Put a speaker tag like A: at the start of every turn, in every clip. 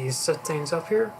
A: these settings up here.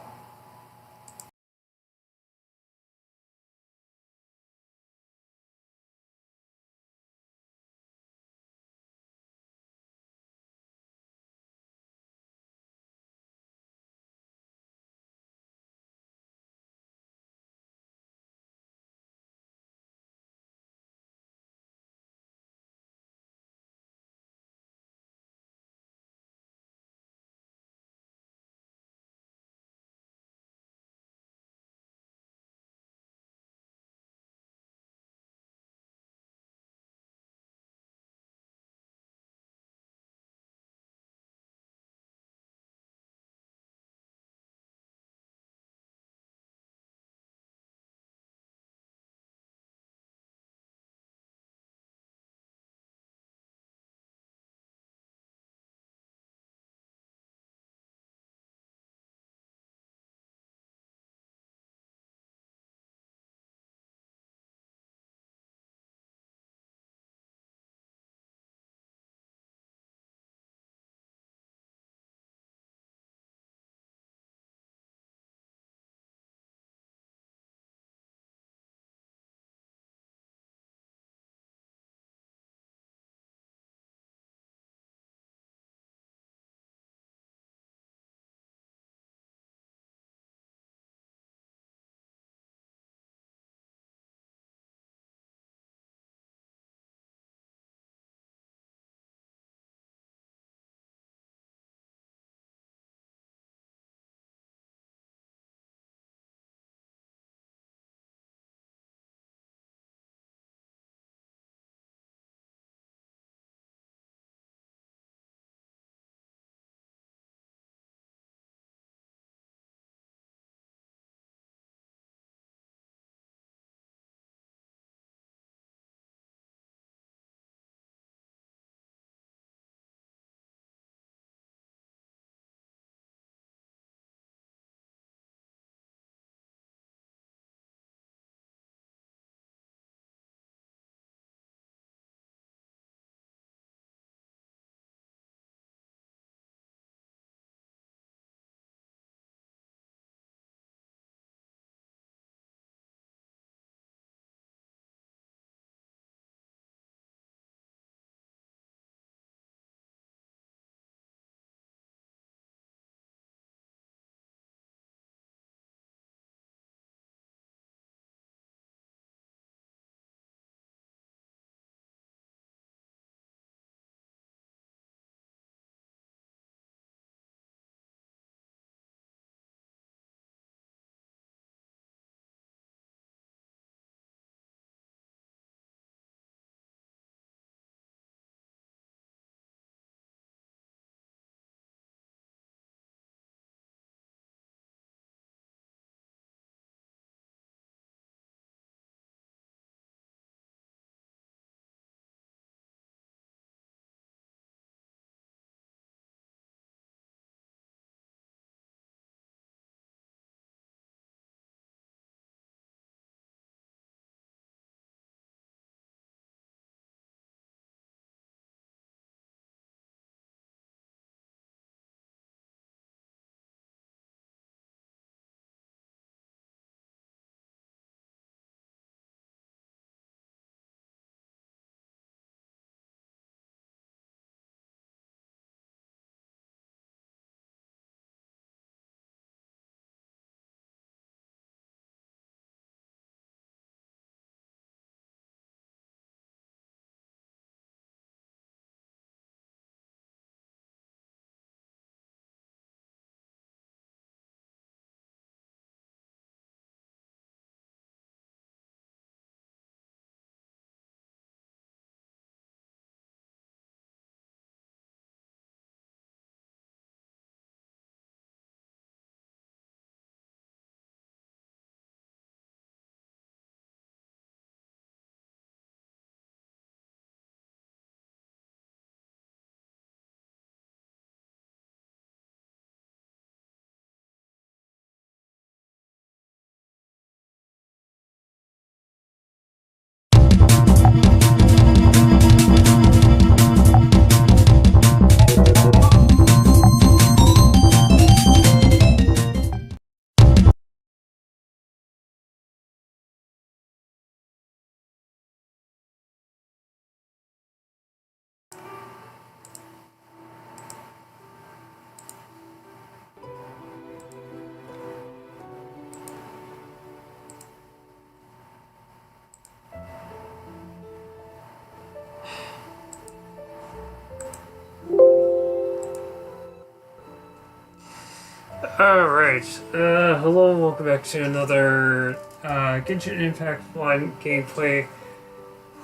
A: Alright, hello, welcome back to another Genshin Impact Blind Gameplay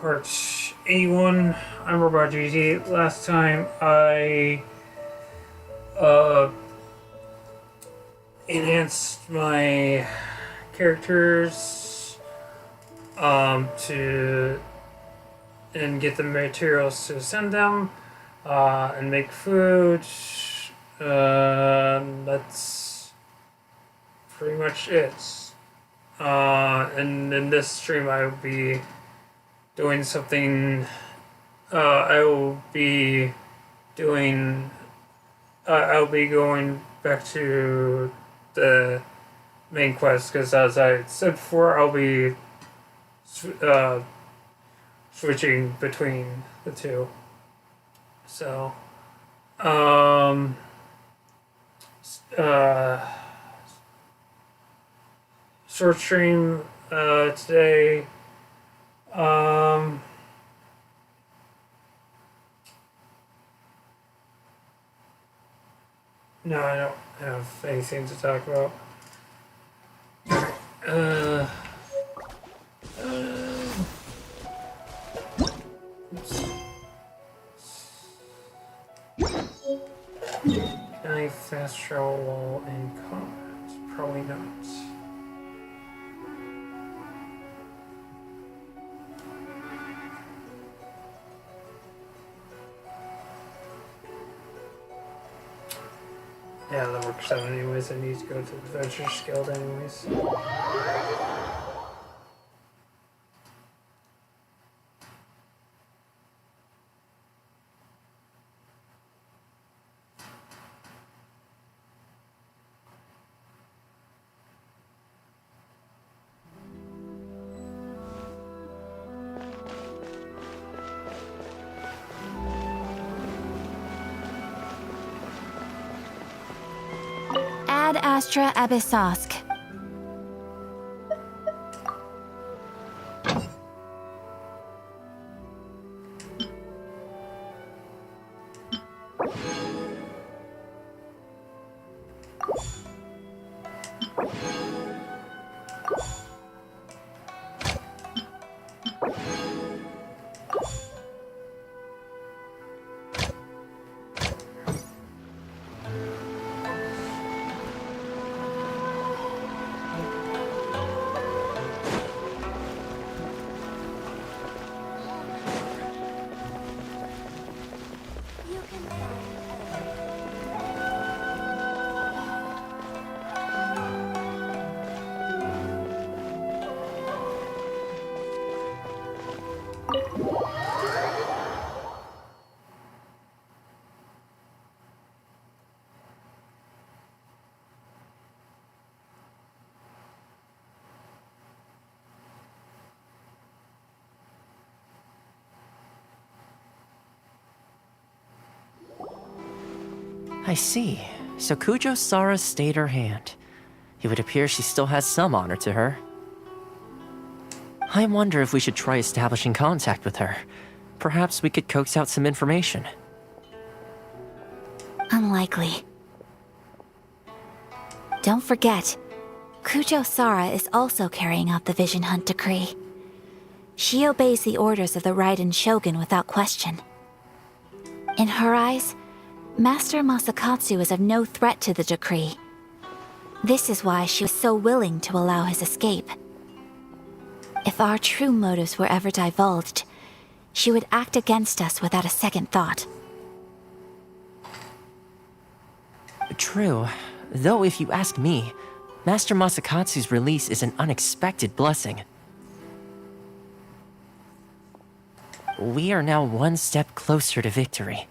A: Part 81. I'm Robot GG. Last time I enhanced my characters to and get the materials to send them and make food. That's pretty much it. And in this stream, I will be doing something. I will be doing. I'll be going back to the main quest because, as I said before, I'll be switching between the two. So, short stream today. No, I don't have anything to talk about. Oops. Can I fast travel while in combat? Probably not. Yeah, that works out anyways. I need to go to the Adventurers Guild anyways.
B: Ad Astra Abyssosque.
C: I see. So Kujo Sara stayed her hand. It would appear she still has some honor to her. I wonder if we should try establishing contact with her. Perhaps we could coax out some information.
B: Unlikely. Don't forget, Kujo Sara is also carrying out the Vision Hunt decree. She obeys the orders of the Raiden Shogun without question. In her eyes, Master Masakatsu is of no threat to the decree. This is why she was so willing to allow his escape. If our true motives were ever divulged, she would act against us without a second thought.
C: True. Though if you ask me, Master Masakatsu's release is an unexpected blessing. We are now one step closer to victory.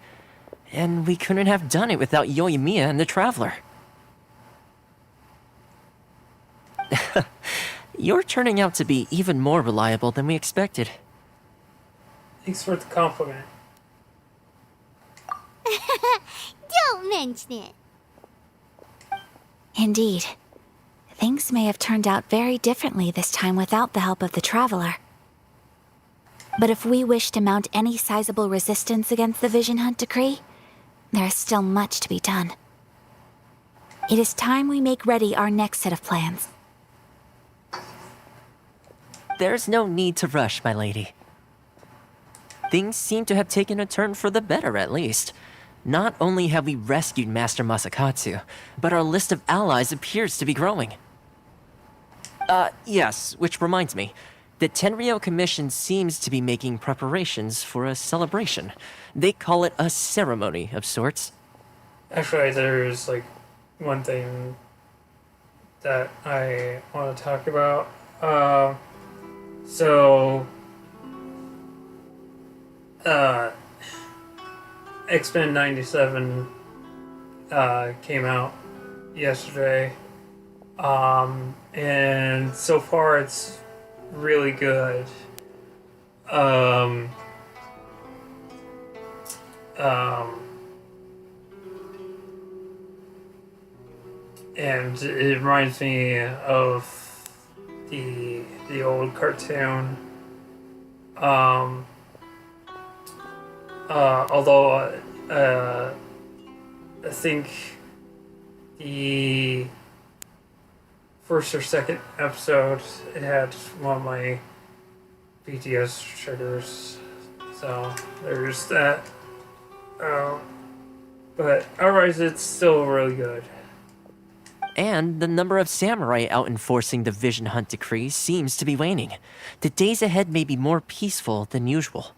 C: And we couldn't have done it without Yoimiya and the Traveler. You're turning out to be even more reliable than we expected.
A: Thanks for the compliment.
D: Don't mention it.
B: Indeed. Things may have turned out very differently this time without the help of the Traveler. But if we wish to mount any sizable resistance against the Vision Hunt decree, there is still much to be done. It is time we make ready our next set of plans.
C: There's no need to rush, my lady. Things seem to have taken a turn for the better, at least. Not only have we rescued Master Masakatsu, but our list of allies appears to be growing. Yes, which reminds me. The Tenryou Commission seems to be making preparations for a celebration. They call it a ceremony of sorts.
A: Actually, there's like one thing that I want to talk about. X-Men 97 came out yesterday. And so far it's really good. And it reminds me of the old cartoon. Although I think the first or second episode, it had one of my BTS triggers, so there's that. But otherwise, it's still really good.
C: And the number of samurai out enforcing the Vision Hunt decree seems to be waning. The days ahead may be more peaceful than usual.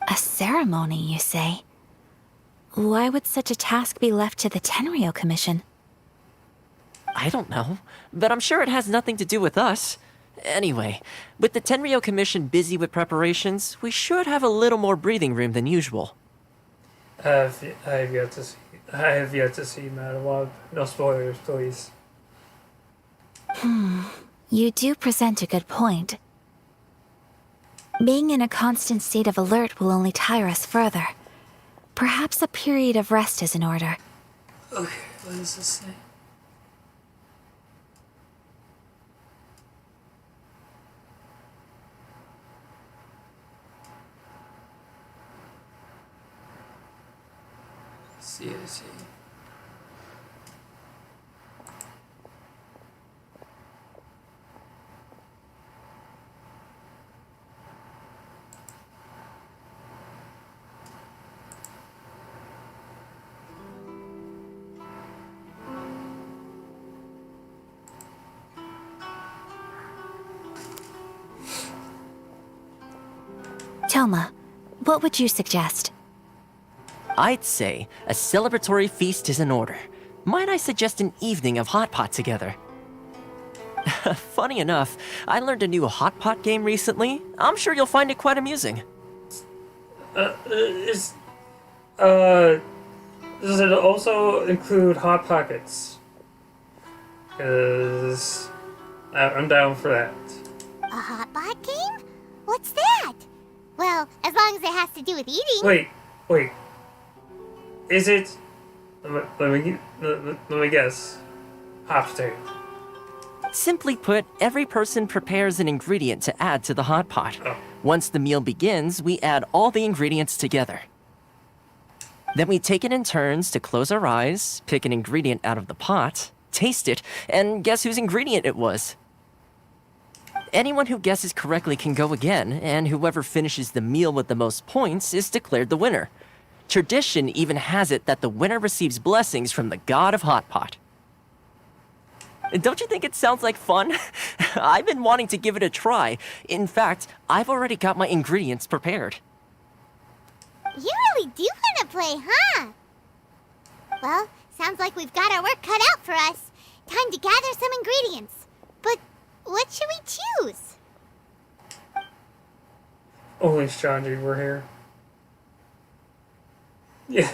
B: A ceremony, you say? Why would such a task be left to the Tenryou Commission?
C: I don't know, but I'm sure it has nothing to do with us. Anyway, with the Tenryou Commission busy with preparations, we should have a little more breathing room than usual.
A: I have yet to see Madawab. No spoilers, please.
B: You do present a good point. Being in a constant state of alert will only tire us further. Perhaps a period of rest is in order.
A: Okay, what does this say? I see.
B: Toma, what would you suggest?
C: I'd say a celebratory feast is in order. Might I suggest an evening of hot pot together? Funny enough, I learned a new hot pot game recently. I'm sure you'll find it quite amusing.
A: Does it also include Hot Pockets? Because I'm down for that.
D: A hot pot game? What's that? Well, as long as it has to do with eating.
A: Wait. Is it? Let me guess. Hot potato.
C: Simply put, every person prepares an ingredient to add to the hot pot.
A: Oh.
C: Once the meal begins, we add all the ingredients together. Then we take it in turns to close our eyes, pick an ingredient out of the pot, taste it, and guess whose ingredient it was. Anyone who guesses correctly can go again, and whoever finishes the meal with the most points is declared the winner. Tradition even has it that the winner receives blessings from the god of hot pot. Don't you think it sounds like fun? I've been wanting to give it a try. In fact, I've already got my ingredients prepared.
D: You really do want to play, huh? Well, sounds like we've got our work cut out for us. Time to gather some ingredients. But what should we choose?
A: Only Shanji were here. Yeah,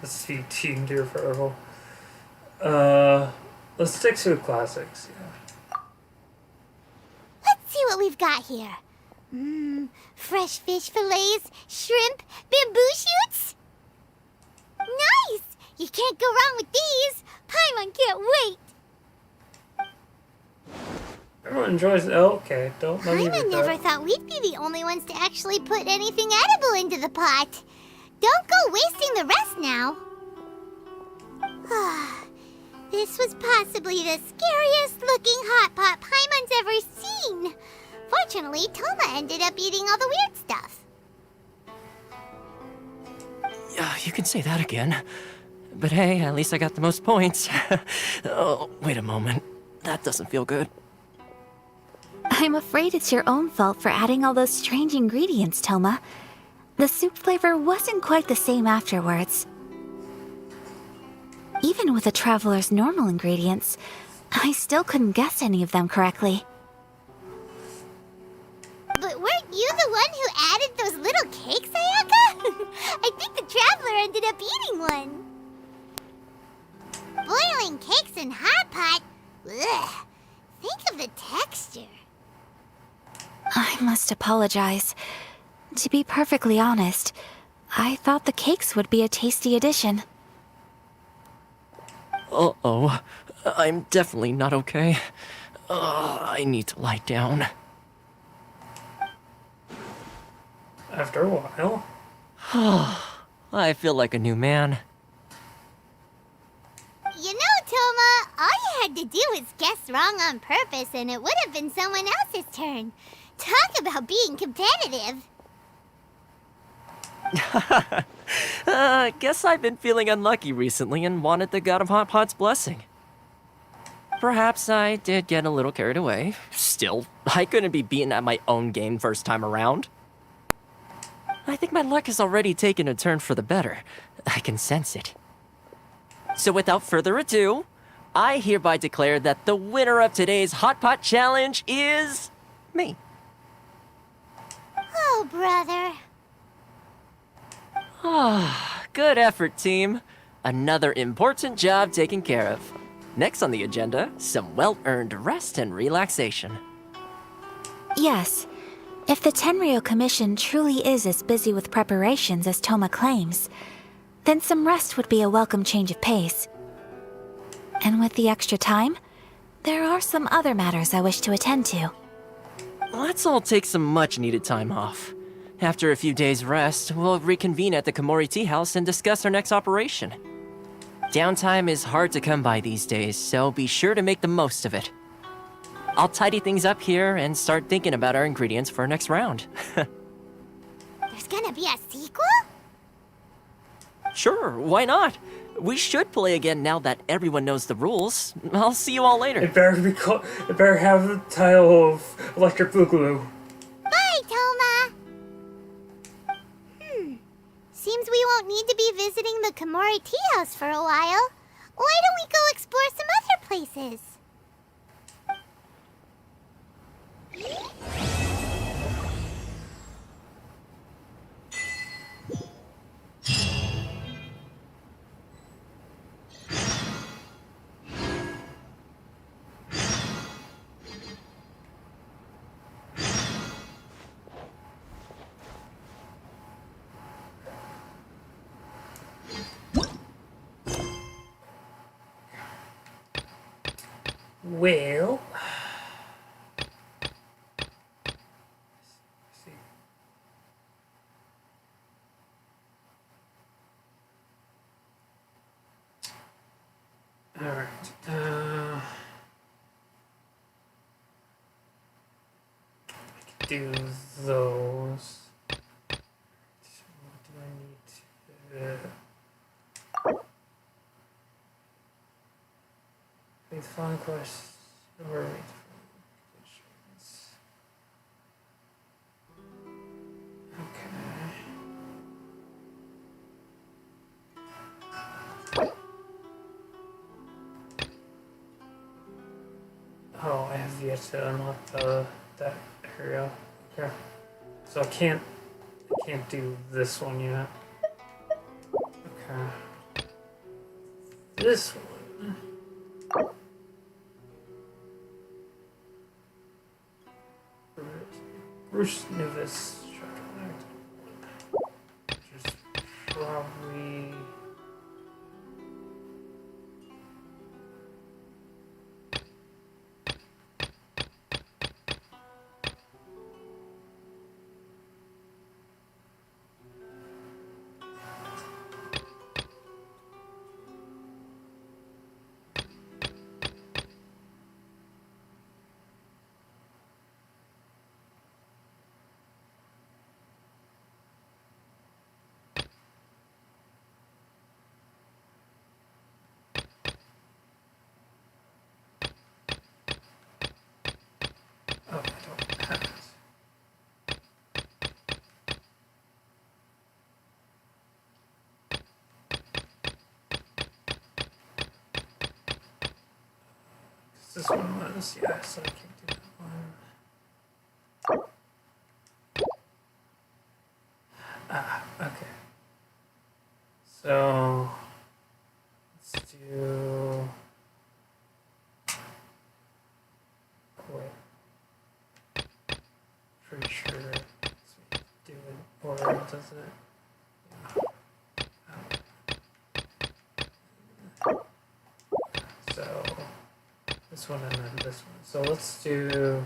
A: let's be Team Dear Forever. Let's stick to the classics. Yeah.
D: Let's see what we've got here. Fresh fish fillets, shrimp, bamboo shoots. Nice! You can't go wrong with these. Paimon can't wait.
A: Everyone enjoys it. Oh, okay, don't let me
D: Paimon
A: read
D: never
A: that.
D: thought we'd be the only ones to actually put anything edible into the pot. Don't go wasting the rest now. This was possibly the scariest looking hot pot Paimon's ever seen. Fortunately, Toma ended up eating all the weird stuff.
C: Yeah, you can say that again. But hey, at least I got the most points. Oh, wait a moment. That doesn't feel good.
B: I'm afraid it's your own fault for adding all those strange ingredients, Toma. The soup flavor wasn't quite the same afterwards. Even with the traveler's normal ingredients, I still couldn't guess any of them correctly.
D: But weren't you the one who added those little cakes, Ayaka? I think the traveler ended up eating one. Boiling cakes in hot pot? Ugh. Think of the texture.
B: I must apologize. To be perfectly honest, I thought the cakes would be a tasty addition.
C: Uh-oh. I'm definitely not okay. I need to lie down.
A: After a while.
C: I feel like a new man.
D: You know, Toma, all you had to do was guess wrong on purpose and it would have been someone else's turn. Talk about being competitive.
C: Guess I've been feeling unlucky recently and wanted the God of Hot Pot's blessing. Perhaps I did get a little carried away. Still, I couldn't be beaten at my own game first time around. I think my luck has already taken a turn for the better. I can sense it. So without further ado, I hereby declare that the winner of today's Hot Pot Challenge is... me.
D: Oh, brother.
C: Good effort, team. Another important job taken care of. Next on the agenda, some well-earned rest and relaxation.
B: Yes, if the Tenryo Commission truly is as busy with preparations as Toma claims, then some rest would be a welcome change of pace. And with the extra time, there are some other matters I wish to attend to.
C: Let's all take some much-needed time off. After a few days' rest, we'll reconvene at the Komori Tea House and discuss our next operation. Downtime is hard to come by these days, so be sure to make the most of it. I'll tidy things up here and start thinking about our ingredients for our next round.
D: There's gonna be a sequel?
C: Sure, why not? We should play again now that everyone knows the rules. I'll see you all later.
A: It better be called. It better have the title of Electric Boogaloo.
D: Bye, Toma. Seems we won't need to be visiting the Komori Tea House for a while. Why don't we go explore some other places?
A: Well, let's see. All right. I can do those. What do I need to? Read the following questions or read the questions. Okay. Oh, I have yet to unlock that area. Okay. So I can't do this one yet. Okay. This one. Bruce Nivis, which is probably this one was. Yeah, so I can't do that one. Ah, okay. So let's do. Wait. Pretty sure it's me do it, or does it? So this one and then this one. So let's do.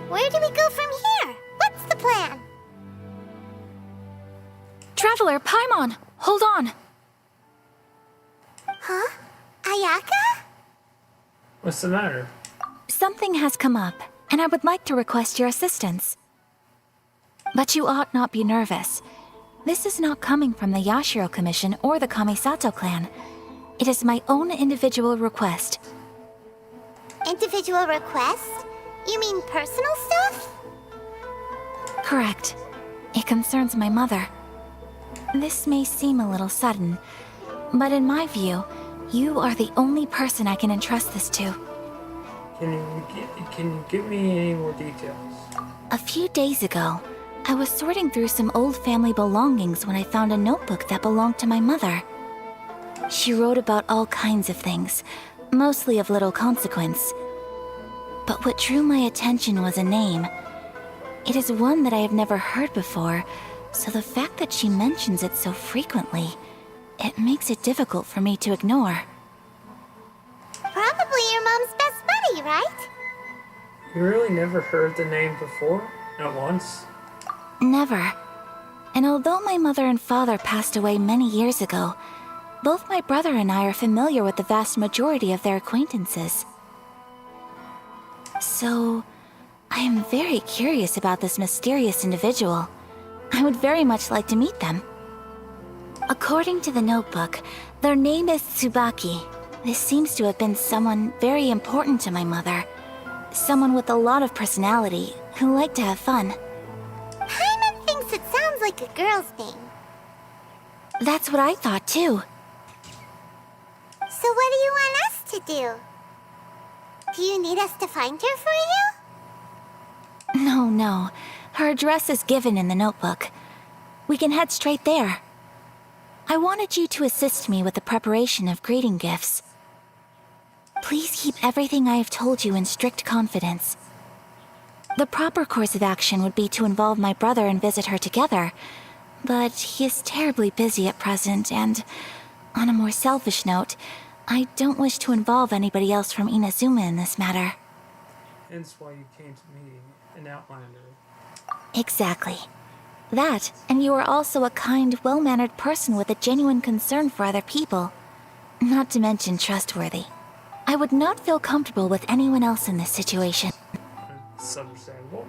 D: Where do we go from here? What's the plan?
B: Traveler, Paimon, hold on.
D: Huh? Ayaka?
A: What's the matter?
B: Something has come up, and I would like to request your assistance. But you ought not be nervous. This is not coming from the Yashiro Commission or the Kamisato clan. It is my own individual request.
D: Individual request? You mean personal stuff?
B: Correct. It concerns my mother. This may seem a little sudden, but in my view, you are the only person I can entrust this to.
A: Can you give me any more details?
B: A few days ago, I was sorting through some old family belongings when I found a notebook that belonged to my mother. She wrote about all kinds of things, mostly of little consequence. But what drew my attention was a name. It is one that I have never heard before, so the fact that she mentions it so frequently, it makes it difficult for me to ignore.
D: Probably your mom's best buddy, right?
A: You really never heard the name before? Not once?
B: Never. And although my mother and father passed away many years ago, both my brother and I are familiar with the vast majority of their acquaintances. So, I am very curious about this mysterious individual. I would very much like to meet them. According to the notebook, their name is Tsubaki. This seems to have been someone very important to my mother. Someone with a lot of personality, who liked to have fun.
D: Paimon thinks it sounds like a girl's name.
B: That's what I thought too.
D: So what do you want us to do? Do you need us to find her for you?
B: No. Her address is given in the notebook. We can head straight there. I wanted you to assist me with the preparation of greeting gifts. Please keep everything I have told you in strict confidence. The proper course of action would be to involve my brother and visit her together, but he is terribly busy at present, and on a more selfish note, I don't wish to involve anybody else from Inazuma in this matter.
A: Hence why you came to me, an outlander.
B: Exactly. That, and you are also a kind, well-mannered person with a genuine concern for other people. Not to mention trustworthy. I would not feel comfortable with anyone else in this situation.
A: It's understandable.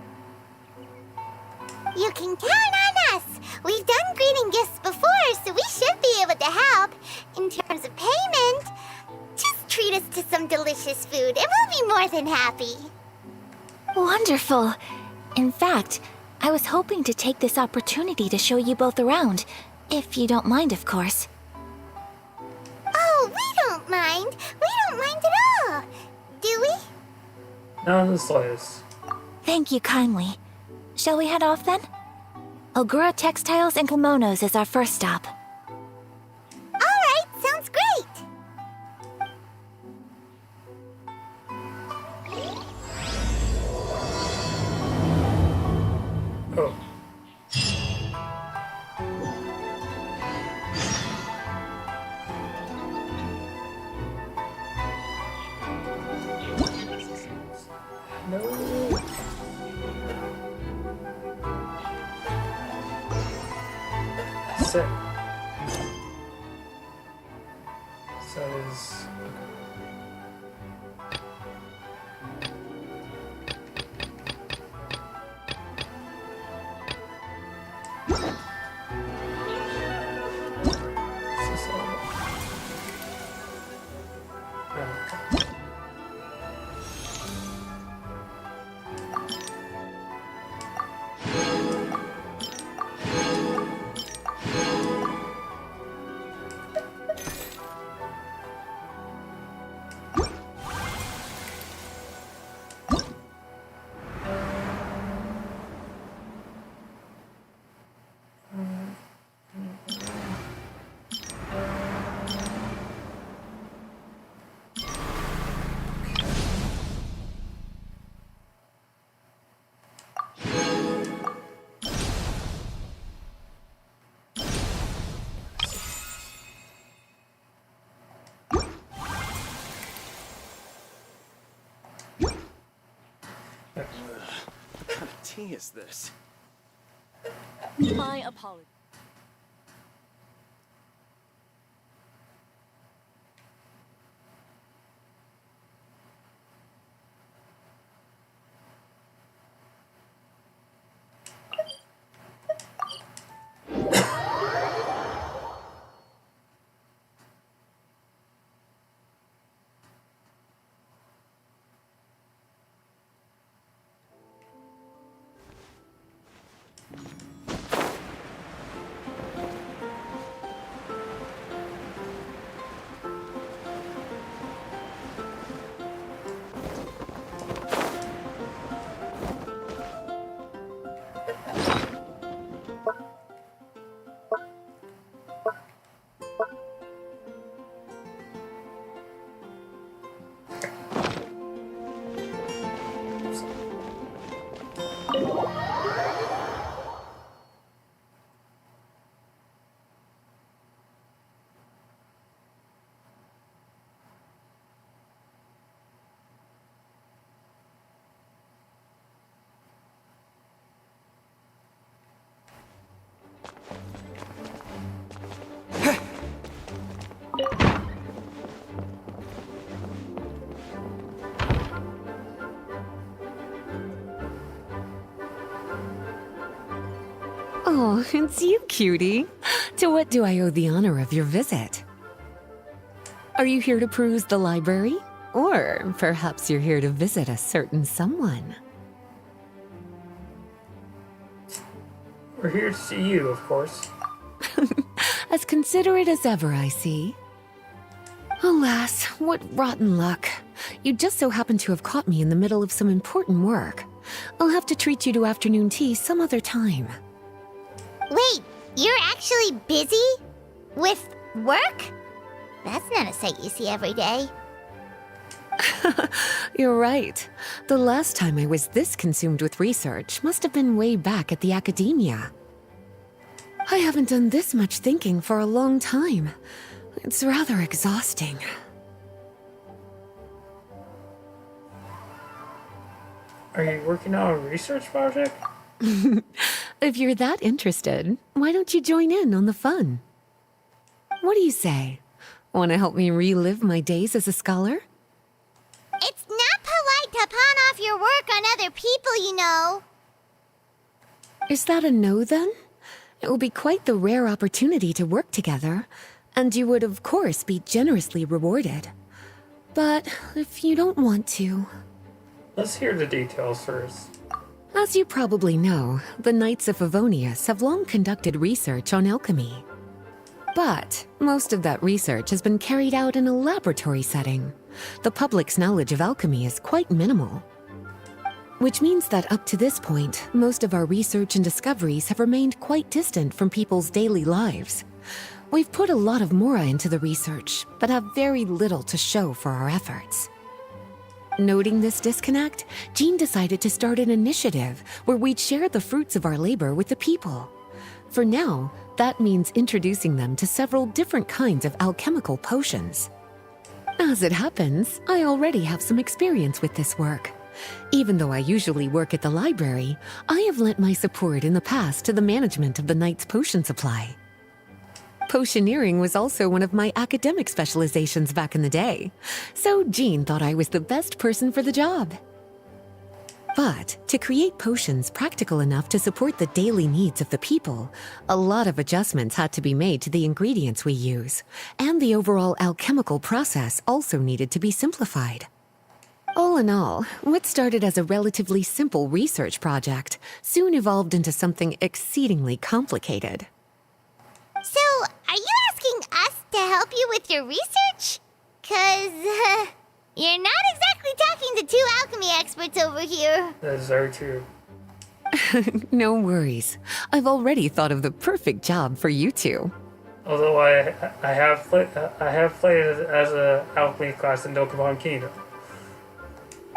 D: You can count on us! We've done greeting gifts before, so we should be able to help. In terms of payment, just treat us to some delicious food and we'll be more than happy.
B: Wonderful. In fact, I was hoping to take this opportunity to show you both around, if you don't mind, of course.
D: Oh, we don't mind. We don't mind at all. Do we?
A: Not in the slightest.
B: Thank you kindly. Shall we head off then? Ogura Textiles and Kimonos is our first stop.
D: All right, sounds great.
A: Oh. No. That's it. So that is...
E: What kind of tea is this?
F: My apologies.
G: Oh, it's you, cutie. To what do I owe the honor of your visit? Are you here to peruse the library? Or perhaps you're here to visit a certain someone?
A: We're here to see you, of course.
G: As considerate as ever, I see. Alas, what rotten luck. You just so happen to have caught me in the middle of some important work. I'll have to treat you to afternoon tea some other time.
D: Wait, you're actually busy? With work? That's not a sight you see every day.
G: You're right. The last time I was this consumed with research must have been way back at the academia. I haven't done this much thinking for a long time. It's rather exhausting.
A: Are you working on a research project?
G: If you're that interested, why don't you join in on the fun? What do you say? Want to help me relive my days as a scholar?
D: It's not polite to pawn off your work on other people, you know.
G: Is that a no, then? It will be quite the rare opportunity to work together, and you would, of course, be generously rewarded. But if you don't want to...
A: Let's hear the details first.
G: As you probably know, the Knights of Favonius have long conducted research on alchemy. But most of that research has been carried out in a laboratory setting. The public's knowledge of alchemy is quite minimal. Which means that up to this point, most of our research and discoveries have remained quite distant from people's daily lives. We've put a lot of mora into the research, but have very little to show for our efforts. Noting this disconnect, Jean decided to start an initiative where we'd share the fruits of our labor with the people. For now, that means introducing them to several different kinds of alchemical potions. As it happens, I already have some experience with this work. Even though I usually work at the library, I have lent my support in the past to the management of the Knight's potion supply. Potioneering was also one of my academic specializations back in the day, so Jean thought I was the best person for the job. But to create potions practical enough to support the daily needs of the people, a lot of adjustments had to be made to the ingredients we use, and the overall alchemical process also needed to be simplified. All in all, what started as a relatively simple research project soon evolved into something exceedingly complicated.
D: So, are you asking us to help you with your research? 'Cause, you're not exactly talking to two alchemy experts over here.
A: That is very true.
G: No worries. I've already thought of the perfect job for you two.
A: Although I have played as a alchemy class in Dokkan Kingdom.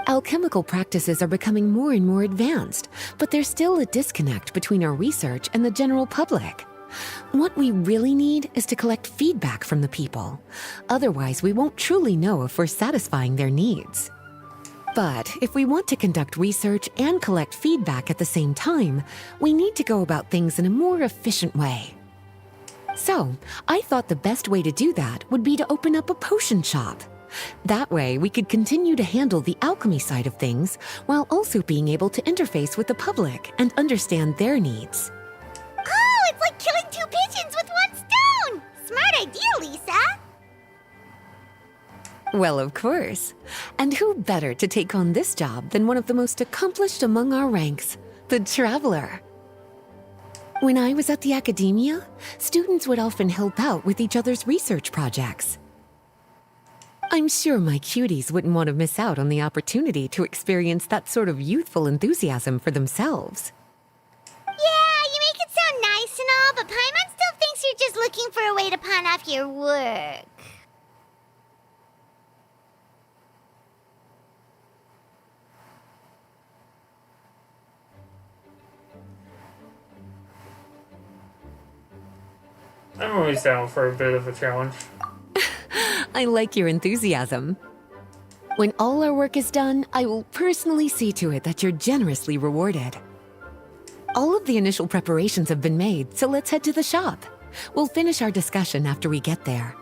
G: Alchemical practices are becoming more and more advanced, but there's still a disconnect between our research and the general public. What we really need is to collect feedback from the people. Otherwise, we won't truly know if we're satisfying their needs. But if we want to conduct research and collect feedback at the same time, we need to go about things in a more efficient way. So, I thought the best way to do that would be to open up a potion shop. That way, we could continue to handle the alchemy side of things while also being able to interface with the public and understand their needs.
D: Oh, it's like killing two pigeons with one stone! Smart idea, Lisa!
G: Well, of course. And who better to take on this job than one of the most accomplished among our ranks, the Traveler? When I was at the academia, students would often help out with each other's research projects. I'm sure my cuties wouldn't want to miss out on the opportunity to experience that sort of youthful enthusiasm for themselves.
D: Yeah, you make it sound nice and all, but Paimon still thinks you're just looking for a way to pawn off your work.
A: I'm always down for a bit of a challenge.
G: I like your enthusiasm. When all our work is done, I will personally see to it that you're generously rewarded. All of the initial preparations have been made, so let's head to the shop. We'll finish our discussion after we get there.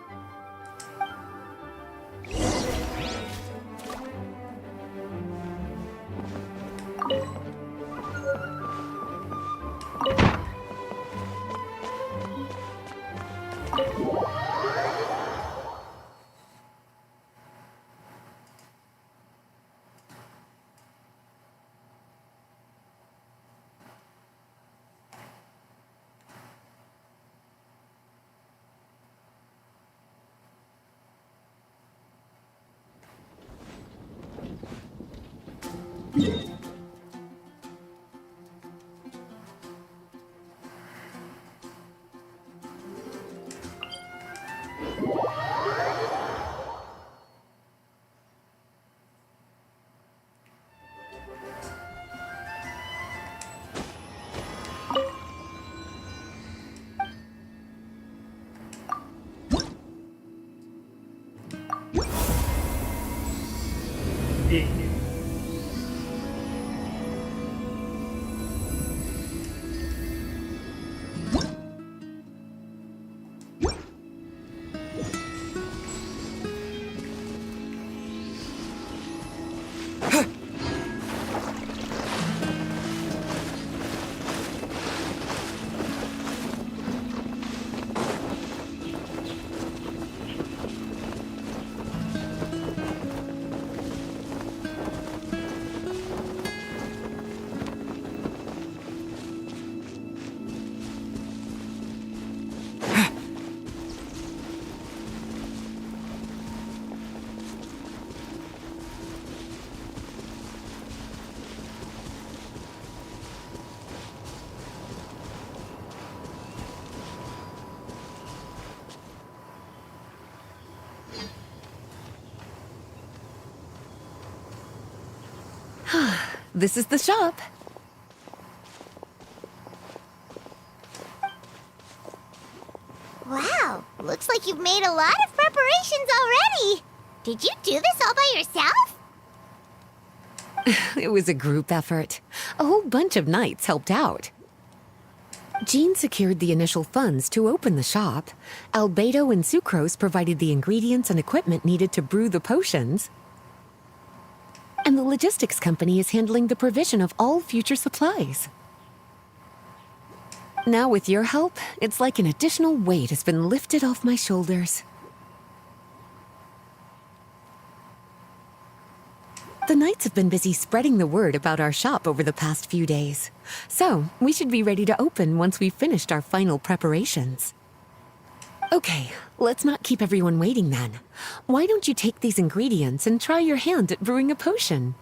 G: This is the shop.
D: Wow, looks like you've made a lot of preparations already. Did you do this all by yourself?
G: It was a group effort. A whole bunch of knights helped out. Jean secured the initial funds to open the shop. Albedo and Sucrose provided the ingredients and equipment needed to brew the potions. And the logistics company is handling the provision of all future supplies. Now with your help, it's like an additional weight has been lifted off my shoulders. The Knights have been busy spreading the word about our shop over the past few days. So, we should be ready to open once we've finished our final preparations. Okay, let's not keep everyone waiting then. Why don't you take these ingredients and try your hand at brewing a potion?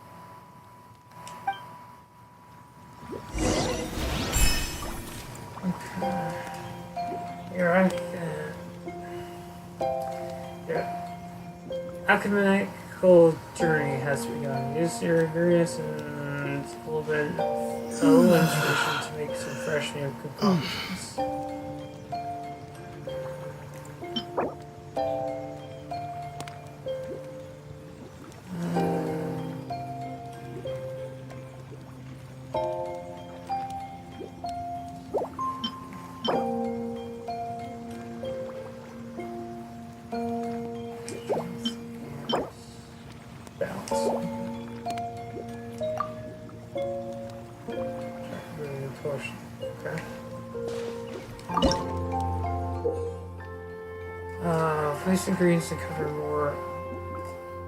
A: Your alchemical journey has begun. Use your ingredients and a little bit of inspiration to make some fresh new concoctions. Place ingredients to cover more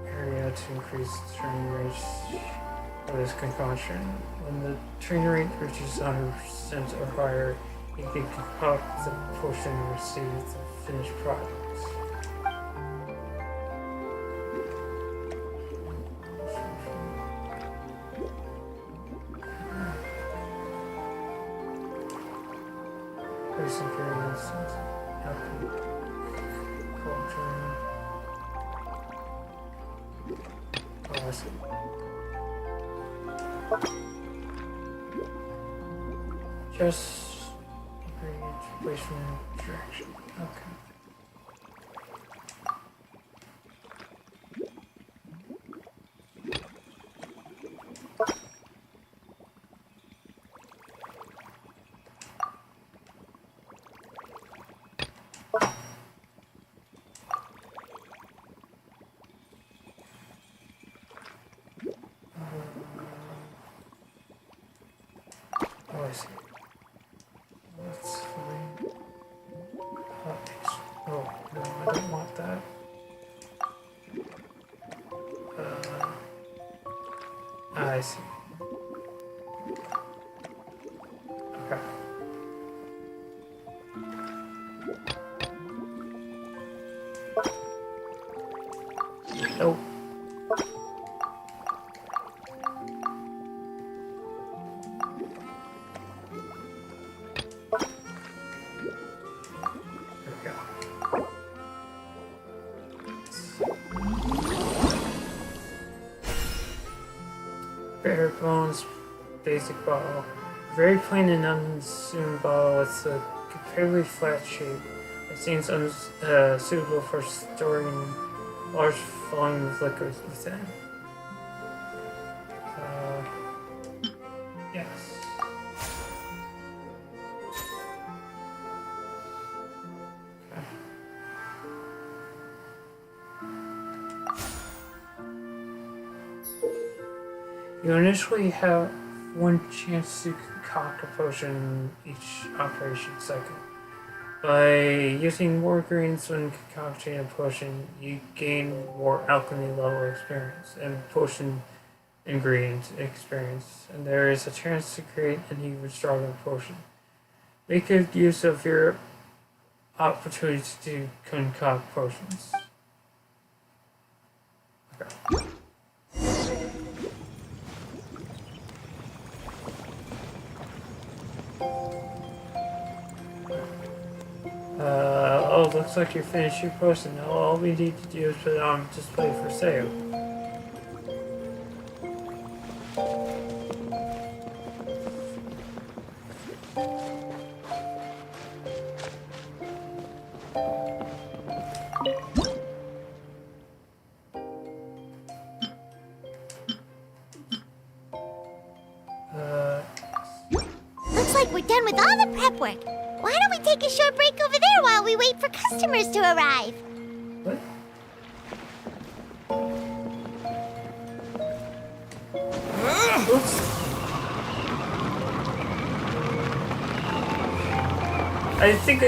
A: area to increase the training rate of this concoction. When the training rate reaches 100% or higher, you can concoct the potion and receive the finished product. Place ingredients and just ingredient placement direction. Okay. Oh, I see. Let's find oh, no, I don't want that. I see. Okay. Nope. Bare bones basic bottle. Very plain and unassuming bottle with a comparatively flat shape. It seems suitable for storing large volume of liquid within. Yes. Okay. You initially have one chance to concoct a potion each operation cycle. By using more ingredients when concocting a potion, you gain more alchemy level experience and potion ingredient experience, and there is a chance to create an even stronger potion. Make good use of your opportunities to concoct potions. Okay. Looks like you finished your potion. Now all we need to do is put it on display for sale.
D: Looks like we're done with all the prep work. Why don't we take a short break over there while we wait for customers to arrive?
A: What? Oops. I think I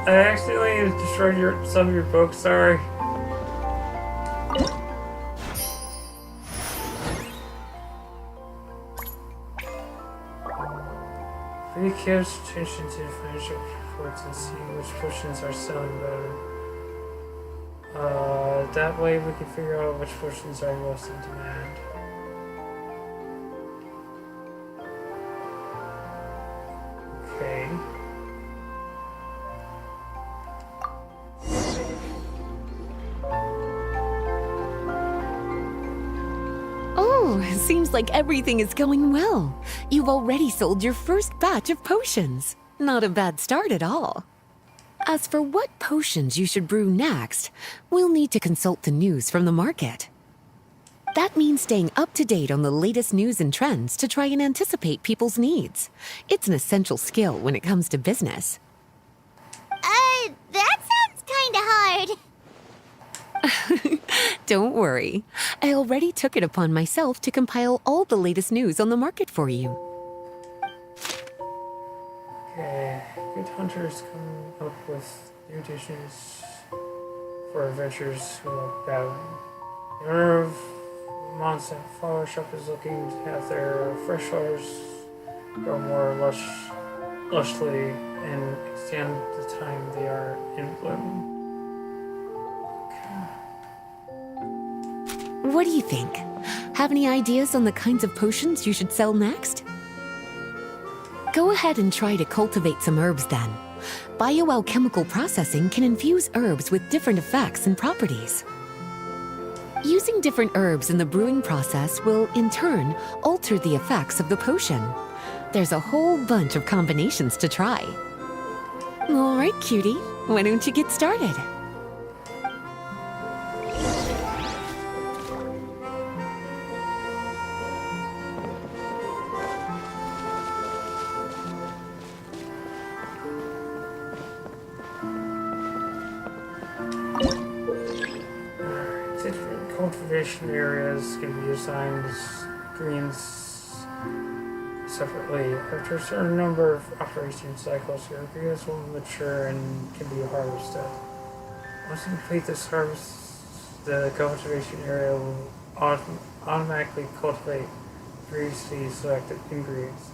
A: accidentally destroyed some of your books. Sorry. Pay close attention to financial reports and see which portions are selling better. That way we can figure out which portions are most in demand. Okay.
G: Oh, seems like everything is going well. You've already sold your first batch of potions. Not a bad start at all. As for what potions you should brew next, we'll need to consult the news from the market. That means staying up to date on the latest news and trends to try and anticipate people's needs. It's an essential skill when it comes to business.
D: That sounds kinda hard.
G: Don't worry. I already took it upon myself to compile all the latest news on the market for you.
A: Okay. Good hunters come up with new additions for adventurers who love battling. The owner of Monster Flower Shop is looking to have their fresh flowers grow more lushly and extend the time they are in bloom.
G: What do you think? Have any ideas on the kinds of potions you should sell next? Go ahead and try to cultivate some herbs then. Bioalchemical processing can infuse herbs with different effects and properties. Using different herbs in the brewing process will, in turn, alter the effects of the potion. There's a whole bunch of combinations to try. All right, cutie, why don't you get started?
A: Different cultivation areas can be assigned as greens separately. After a certain number of operation cycles, your greens will mature and can be harvested. Once you complete this harvest, the cultivation area will automatically cultivate previously selected ingredients.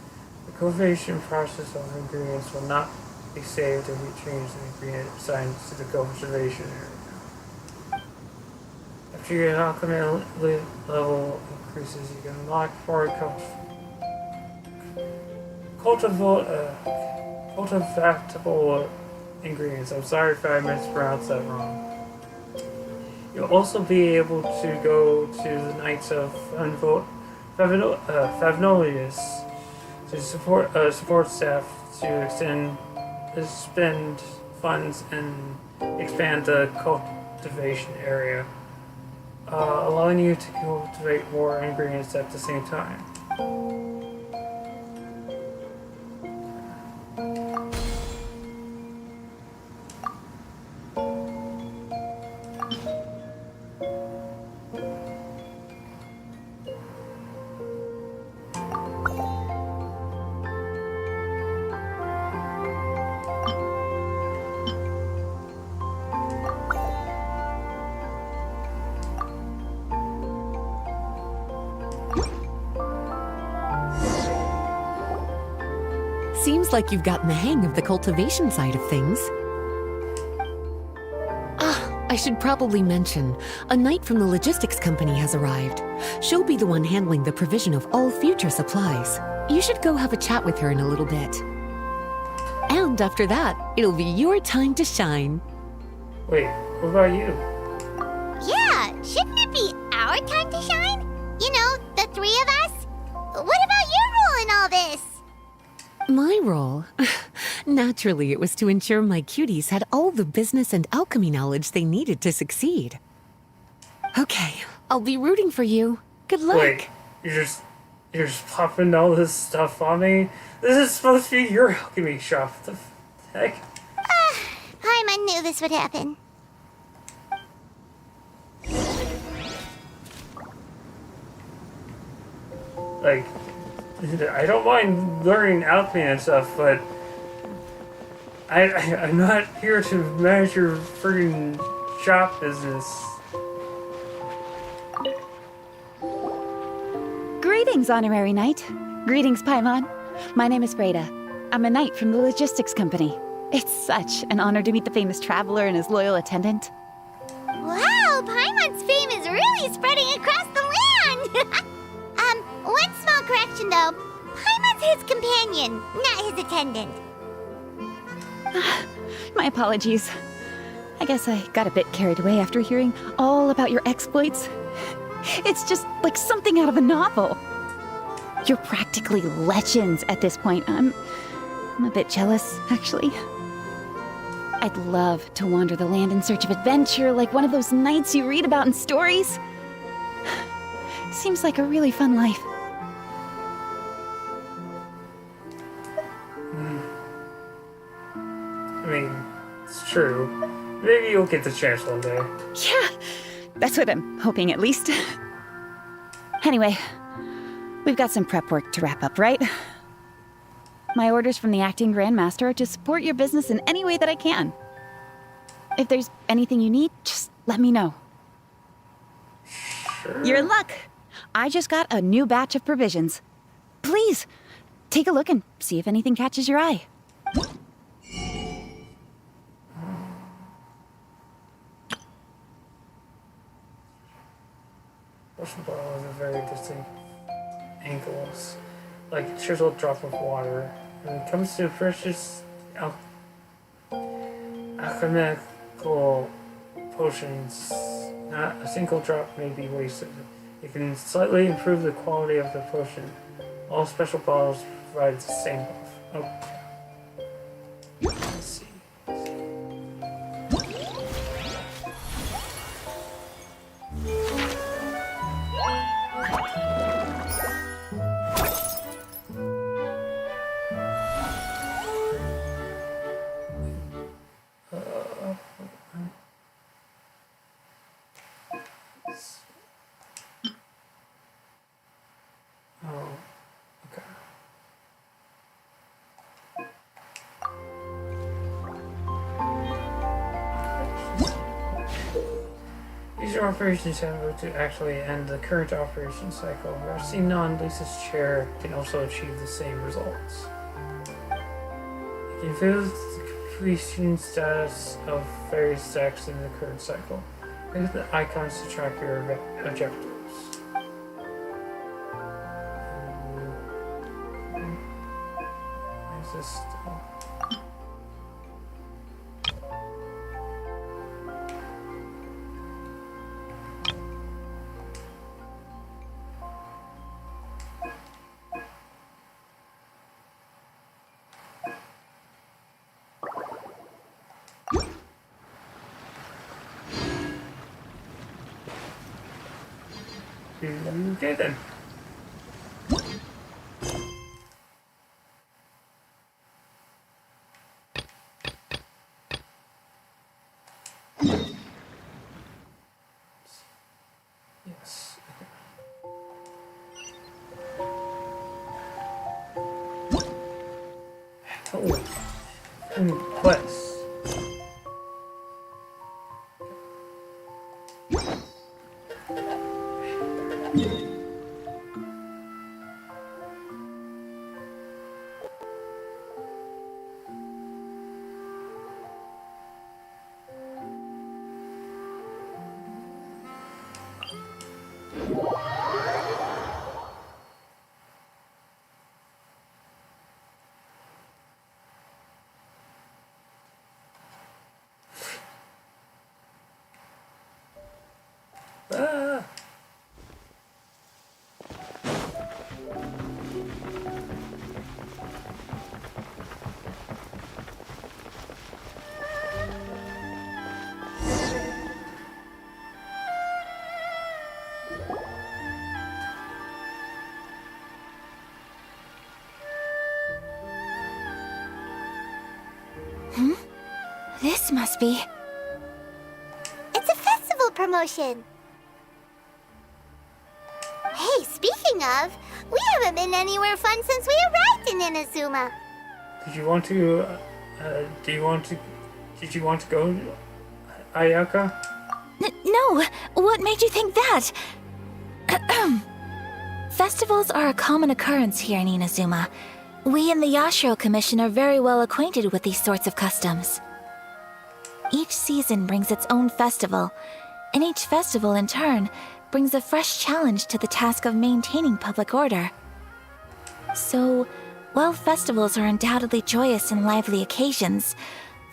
A: The cultivation process of ingredients will not be saved if you change the ingredient assigned to the cultivation area. After your alchemy level increases, you can unlock more cultivatable ingredients. I'm sorry if I mispronounced that wrong. You'll also be able to go to the Knights of Favnolius to support staff to spend funds and expand the cultivation area, allowing you to cultivate more ingredients at the same time.
G: Seems like you've gotten the hang of the cultivation side of things. I should probably mention, a knight from the logistics company has arrived. She'll be the one handling the provision of all future supplies. You should go have a chat with her in a little bit. And after that, it'll be your time to shine.
A: Wait, what about you?
D: Yeah, shouldn't it be our time to shine? You know, the three of us? What about your role in all this?
G: My role? Naturally, it was to ensure my cuties had all the business and alchemy knowledge they needed to succeed. Okay, I'll be rooting for you. Good luck.
A: Wait, You're just popping all this stuff on me. This is supposed to be your alchemy shop. What the heck?
D: Paimon knew this would happen.
A: Like, I don't mind learning alchemy and stuff, but I'm not here to manage your friggin' shop business.
F: Greetings, Honorary Knight. Greetings, Paimon. My name is Freda. I'm a knight from the logistics company. It's such an honor to meet the famous traveler and his loyal attendant.
D: Wow, Paimon's fame is really spreading across the land! One small correction though. Paimon's his companion, not his attendant.
F: My apologies. I guess I got a bit carried away after hearing all about your exploits. It's just like something out of a novel. You're practically legends at this point. I'm a bit jealous, actually. I'd love to wander the land in search of adventure like one of those knights you read about in stories. Seems like a really fun life.
A: I mean, it's true. Maybe you'll get the chance one day.
F: Yeah, that's what I'm hoping at least. Anyway, we've got some prep work to wrap up, right? My orders from the acting Grandmaster are to support your business in any way that I can. If there's anything you need, just let me know.
A: Sure.
F: You're in luck. I just got a new batch of provisions. Please, take a look and see if anything catches your eye.
A: Ocean bottle has a very distinct angles, like a chiseled drop of water. When it comes to precious alchemical potions, not a single drop may be wasted. It can slightly improve the quality of the potion. All special bottles provide the same buff. Oh. Let's see. Oh, okay. These are operations however to actually end the current operation cycle. Resting on Lisa's chair can also achieve the same results. You can view the completion status of various stacks in the current cycle. Click the icons to track your objectives. Is this still? Okay then. Yes. Oh, quest.
B: This must be...
D: It's a festival promotion. Hey, speaking of, we haven't been anywhere fun since we arrived in Inazuma.
A: Did you want to go, Ayaka?
B: No! What made you think that? Festivals are a common occurrence here in Inazuma. We in the Yashiro Commission are very well acquainted with these sorts of customs. Each season brings its own festival, and each festival, in turn, brings a fresh challenge to the task of maintaining public order. So, while festivals are undoubtedly joyous and lively occasions,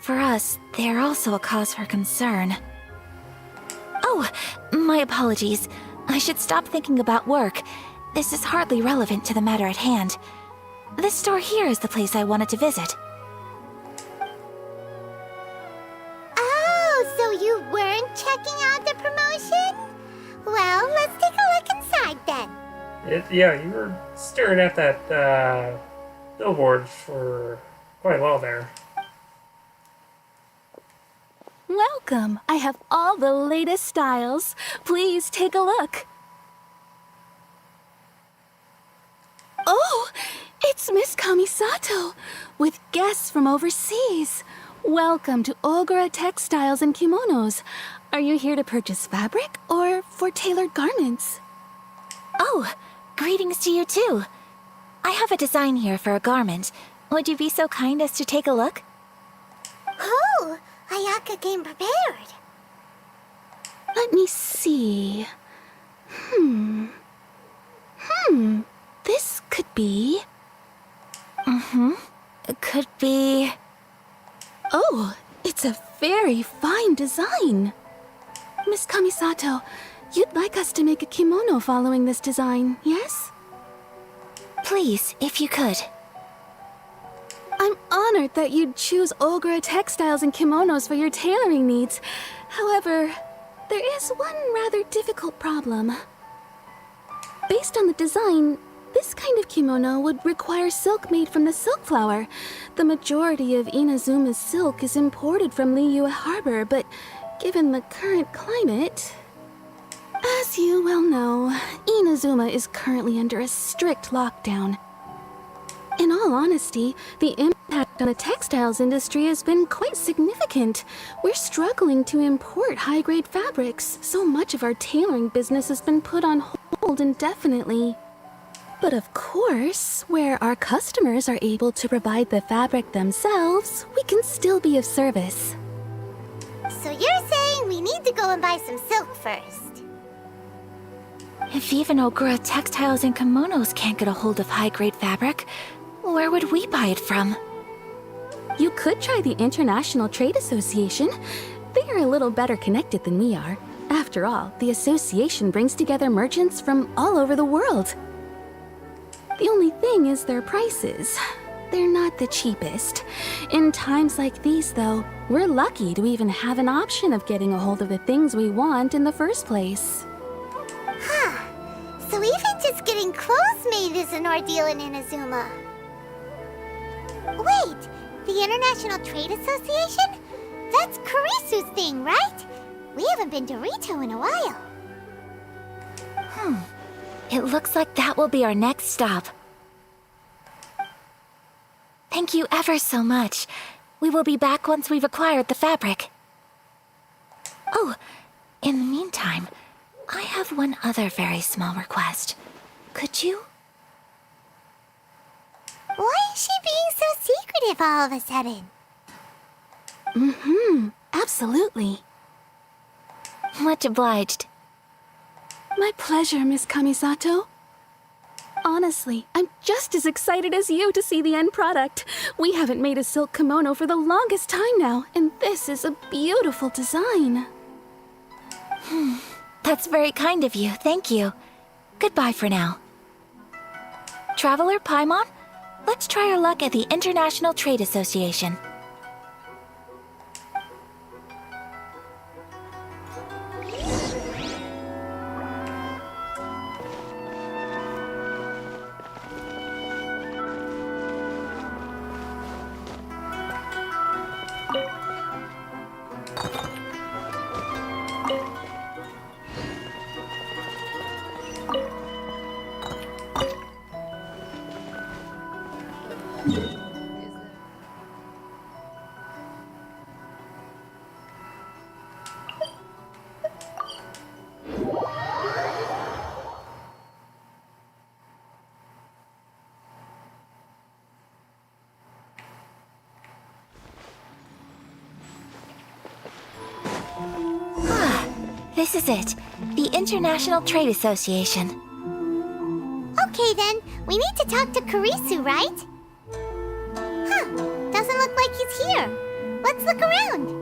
B: for us, they are also a cause for concern. Oh, my apologies. I should stop thinking about work. This is hardly relevant to the matter at hand. This store here is the place I wanted to visit.
D: Oh, so you weren't checking out the promotion? Well, let's take a look inside then.
A: Yeah, you were staring at that billboard for quite a while there.
H: Welcome! I have all the latest styles. Please take a look. Oh, it's Miss Kamisato, with guests from overseas. Welcome to Ogura Textiles and Kimonos. Are you here to purchase fabric or for tailored garments?
B: Oh, greetings to you too. I have a design here for a garment. Would you be so kind as to take a look?
D: Oh, Ayaka came prepared.
H: Let me see. This could be...
B: It could be...
H: Oh, it's a very fine design. Miss Kamisato, you'd like us to make a kimono following this design, yes?
B: Please, if you could.
H: I'm honored that you'd choose Ogura Textiles and Kimonos for your tailoring needs. However, there is one rather difficult problem. Based on the design, this kind of kimono would require silk made from the silk flower. The majority of Inazuma's silk is imported from Liyue Harbor, but given the current climate... As you well know, Inazuma is currently under a strict lockdown. In all honesty, the impact on the textiles industry has been quite significant. We're struggling to import high-grade fabrics. So much of our tailoring business has been put on hold indefinitely. But of course, where our customers are able to provide the fabric themselves, we can still be of service.
D: So you're saying we need to go and buy some silk first?
B: If even Ogura Textiles and Kimonos can't get a hold of high-grade fabric, where would we buy it from?
H: You could try the International Trade Association. They are a little better connected than we are. After all, the association brings together merchants from all over the world. The only thing is their prices. They're not the cheapest. In times like these, though, we're lucky to even have an option of getting a hold of the things we want in the first place.
D: Huh. So even just getting clothes made is an ordeal in Inazuma. Wait, the International Trade Association? That's Kurisu's thing, right? We haven't been to Rito in a while.
B: It looks like that will be our next stop. Thank you ever so much. We will be back once we've acquired the fabric. Oh, in the meantime, I have one other very small request. Could you?
D: Why is she being so secretive all of a sudden?
H: Absolutely.
B: Much obliged.
H: My pleasure, Miss Kamisato. Honestly, I'm just as excited as you to see the end product. We haven't made a silk kimono for the longest time now, and this is a beautiful design.
B: That's very kind of you, thank you. Goodbye for now. Traveler Paimon, let's try our luck at the International Trade Association. This is it. The International Trade Association.
D: Okay then, we need to talk to Kurisu, right? Huh, doesn't look like he's here. Let's look around.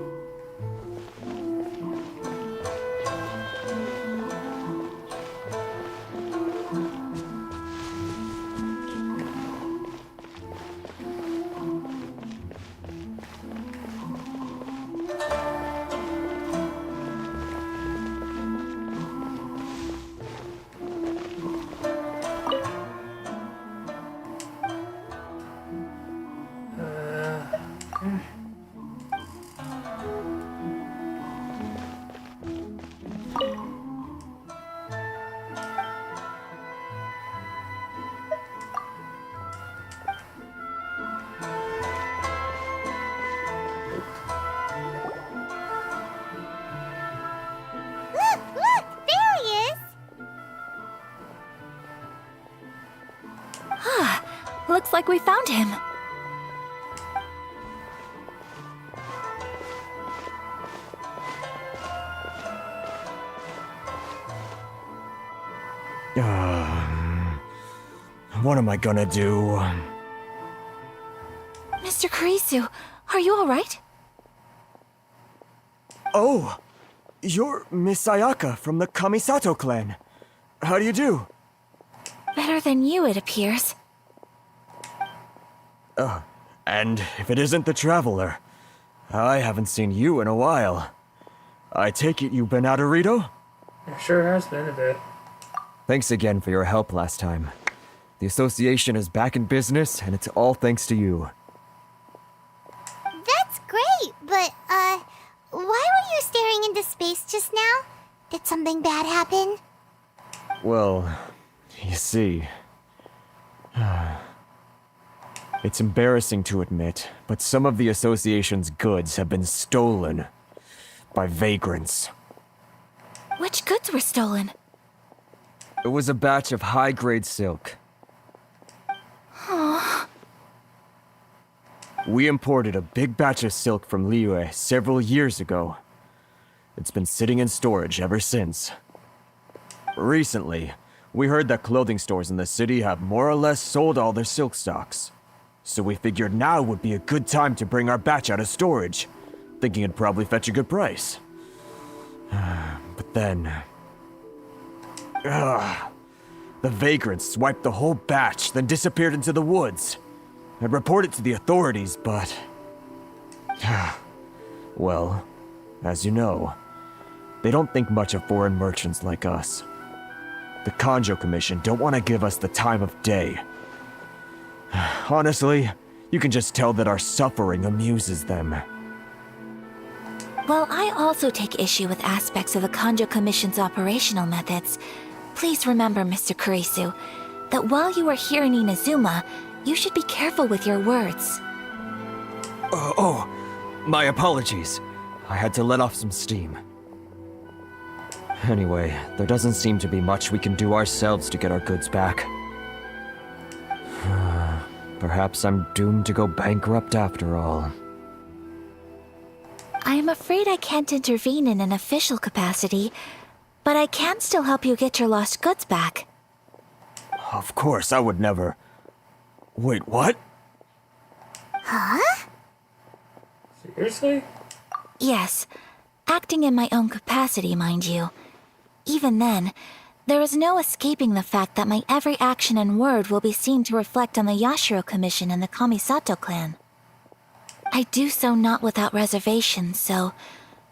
D: Look, there he is.
B: Looks like we found him.
E: What am I gonna do?
B: Mr. Kurisu, are you alright?
E: Oh, you're Miss Ayaka from the Kamisato clan. How do you do?
B: Better than you, it appears.
E: And if it isn't the Traveler, I haven't seen you in a while. I take it you've been out of Rito?
A: It sure has been a bit.
E: Thanks again for your help last time. The association is back in business, and it's all thanks to you.
D: That's great, but, why were you staring into space just now? Did something bad happen?
E: Well, you see... It's embarrassing to admit, but some of the association's goods have been stolen by vagrants.
B: Which goods were stolen?
E: It was a batch of high-grade silk. We imported a big batch of silk from Liyue several years ago. It's been sitting in storage ever since. Recently, we heard that clothing stores in the city have more or less sold all their silk stocks. So we figured now would be a good time to bring our batch out of storage, thinking it'd probably fetch a good price. But then... the vagrants swiped the whole batch, then disappeared into the woods. I'd reported to the authorities, but... well, as you know, they don't think much of foreign merchants like us. The Kanjo Commission don't want to give us the time of day. Honestly, you can just tell that our suffering amuses them.
B: While I also take issue with aspects of the Kanjo Commission's operational methods, please remember, Mr. Kurisu, that while you are here in Inazuma, you should be careful with your words.
E: My apologies. I had to let off some steam. Anyway, there doesn't seem to be much we can do ourselves to get our goods back. Perhaps I'm doomed to go bankrupt after all.
B: I am afraid I can't intervene in an official capacity, but I can still help you get your lost goods back.
E: Of course, I would never... Wait, what?
A: Seriously?
B: Yes, acting in my own capacity, mind you. Even then, there is no escaping the fact that my every action and word will be seen to reflect on the Yashiro Commission and the Kamisato clan. I do so not without reservation, so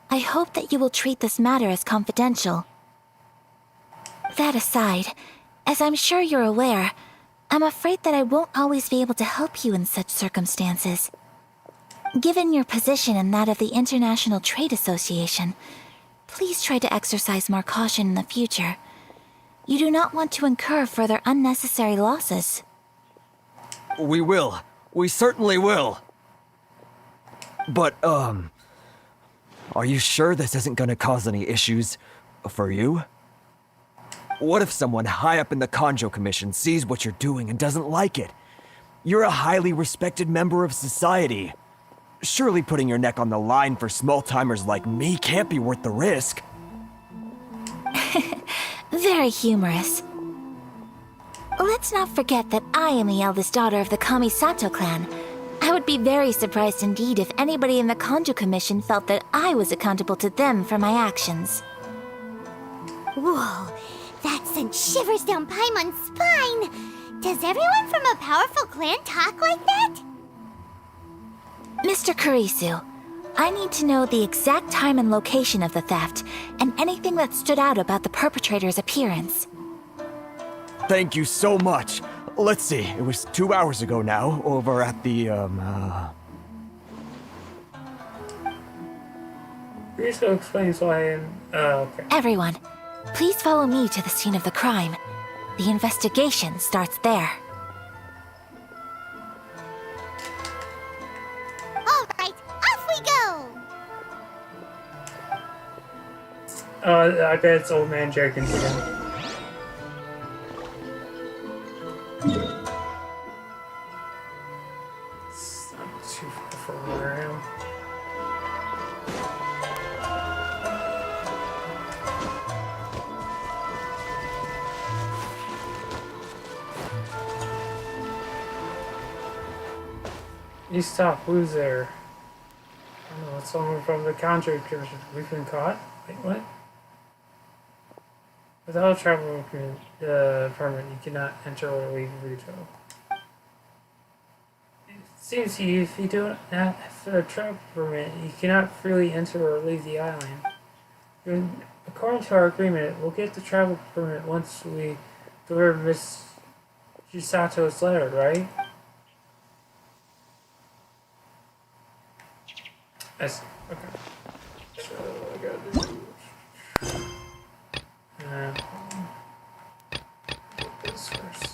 B: I hope that you will treat this matter as confidential. That aside, as I'm sure you're aware, I'm afraid that I won't always be able to help you in such circumstances. Given your position and that of the International Trade Association, please try to exercise more caution in the future. You do not want to incur further unnecessary losses.
E: We will. We certainly will. But, are you sure this isn't gonna cause any issues for you? What if someone high up in the Kanjo Commission sees what you're doing and doesn't like it? You're a highly respected member of society. Surely putting your neck on the line for small-timers like me can't be worth the risk.
B: Very humorous. Let's not forget that I am the eldest daughter of the Kamisato clan. I would be very surprised indeed if anybody in the Kanjo Commission felt that I was accountable to them for my actions.
D: Whoa, that sent shivers down Paimon's spine. Does everyone from a powerful clan talk like that?
B: Mr. Kurisu, I need to know the exact time and location of the theft, and anything that stood out about the perpetrator's appearance.
E: Thank you so much. Let's see, it was 2 hours ago now, over at the,
A: Riso explains why okay.
B: Everyone, please follow me to the scene of the crime. The investigation starts there.
D: All right, off we go.
A: I bet it's old man Jenkins again. It's not too far from where I am. You stop, who's there? I don't know, it's someone from the contractors. We've been caught? Wait, what? Without a travel permit, you cannot enter or leave Rito. It seems to you, if you don't have a travel permit, you cannot freely enter or leave the island. According to our agreement, we'll get the travel permit once we deliver Miss Chisato's letter, right? I see. Okay. So I gotta do this first.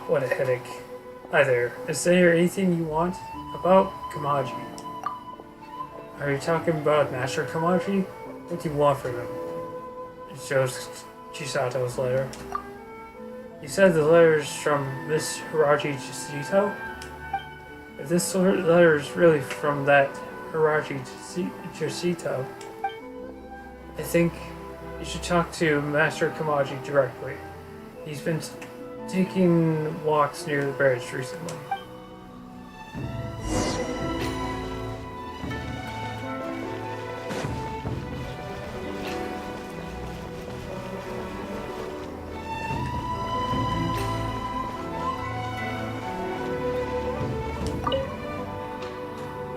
A: What a headache. Hi there. Is there anything you want about Kamaji? Are you talking about Master Kamaji? What do you want from him? It shows Chisato's letter. You said the letter's from Miss Hiraji Chisato? If this letter is really from that Hiraji Chisato, I think you should talk to Master Kamaji directly. He's been taking walks near the bridge recently.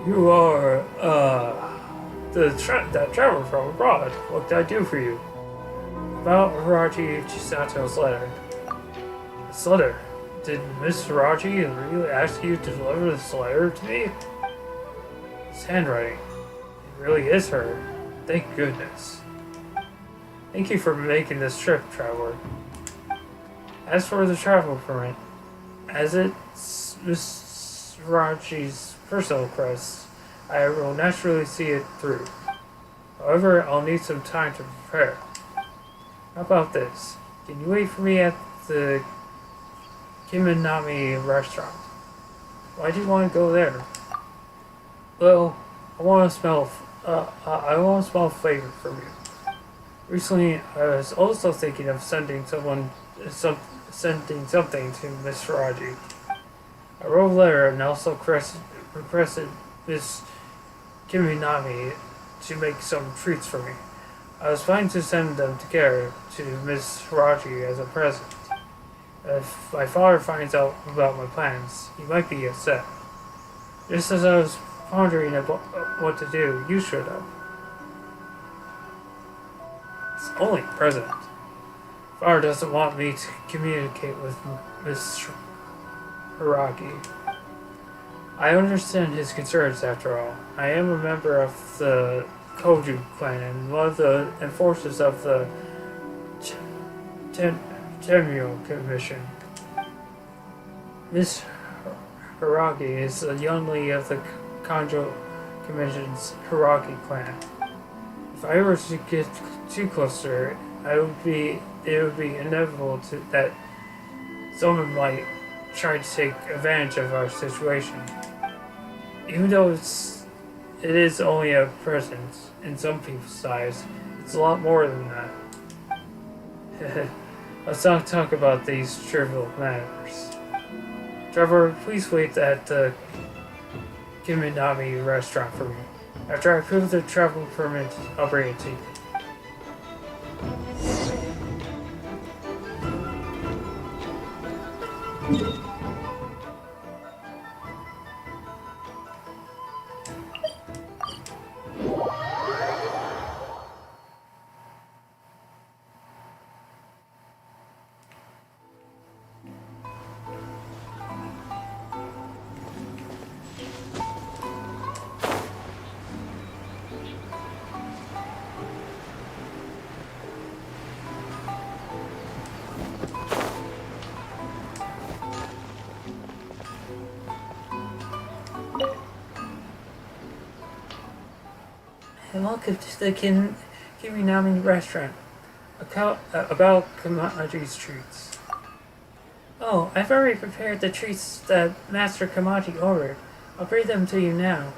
A: You are, that traveler from abroad. What can I do for you? About Hiraji Chisato's letter. This letter. Did Miss Hiraji really ask you to deliver this letter to me? It's handwriting. It really is her. Thank goodness. Thank you for making this trip, traveler. As for the travel permit, as it's Miss Hiraji's personal request, I will naturally see it through. However, I'll need some time to prepare. How about this? Can you wait for me at the Kiminami restaurant? Why do you want to go there? Well, I want to smell flavor from you. Recently, I was also thinking of sending something to Miss Hiraji. I wrote a letter and also requested Miss Kiminami to make some treats for me. I was planning to send them together to Miss Hirachi as a present. If my father finds out about my plans, he might be upset. Just as I was pondering about what to do, you showed up. It's only a present. Father doesn't want me to communicate with Miss Hiragi. I understand his concerns after all. I am a member of the Koju clan and one of the enforcers of the Temyo Commission. Miss Hiragi is a young lady of the Kanjo Commission's Hiragi clan. If I were to get too close to her, it would be inevitable that someone might try to take advantage of our situation. Even though it is only a present in some people's eyes, it's a lot more than that. Let's not talk about these trivial matters. Trevor, please wait at the Kiminami restaurant for me. After I approve the travel permit, I'll bring it to you. And welcome to the Kiminami restaurant. About Kamaji's treats. Oh, I've already prepared the treats that Master Kamaji ordered. I'll bring them to you now.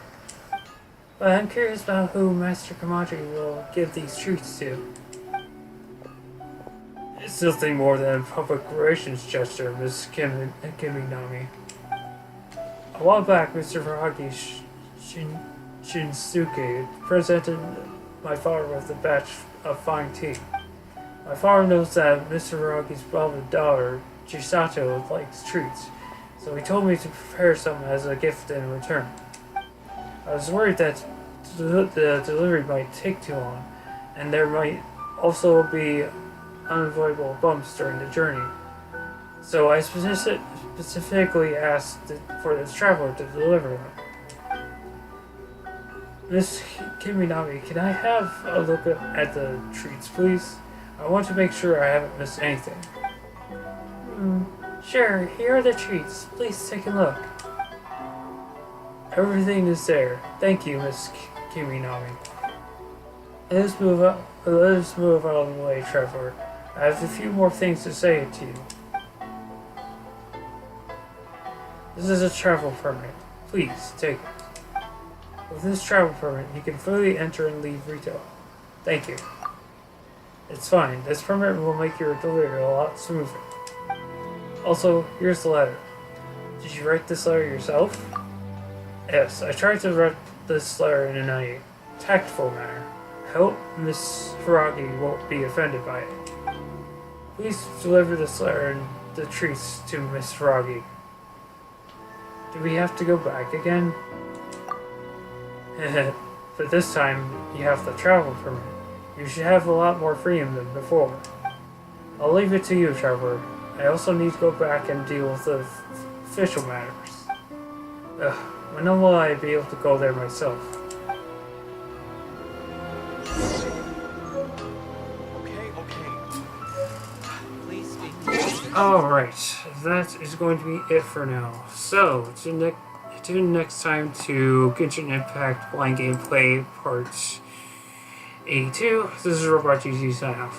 A: But I'm curious about who Master Kamaji will give these treats to. It's nothing more than a public relations gesture, Miss Kiminami. A while back, Mr. Hiragi Shinsuke presented my father with a batch of fine tea. My father knows that Mr. Hiragi's beloved daughter, Chisato, likes treats, so he told me to prepare some as a gift in return. I was worried that the delivery might take too long, and there might also be unavoidable bumps during the journey. So I specifically asked for this traveler to deliver them. Miss Kiminami, can I have a look at the treats, please? I want to make sure I haven't missed anything. Sure, here are the treats. Please take a look. Everything is there. Thank you, Miss Kiminami. Let us move out of the way, Trevor. I have a few more things to say to you. This is a travel permit. Please, take it. With this travel permit, you can freely enter and leave retail. Thank you. It's fine. This permit will make your delivery a lot smoother. Also, here's the letter. Did you write this letter yourself? Yes, I tried to write this letter in a tactful manner. I hope Miss Hiragi won't be offended by it. Please deliver this letter and the treats to Miss Hiragi. Do we have to go back again? But this time, you have the travel permit. You should have a lot more freedom than before. I'll leave it to you, Trevor. I also need to go back and deal with the official matters. When will I be able to go there myself? Alright, that is going to be it for now. So, tune in next time to Genshin Impact Blind Gameplay Part 82. This is Robot GG sign off.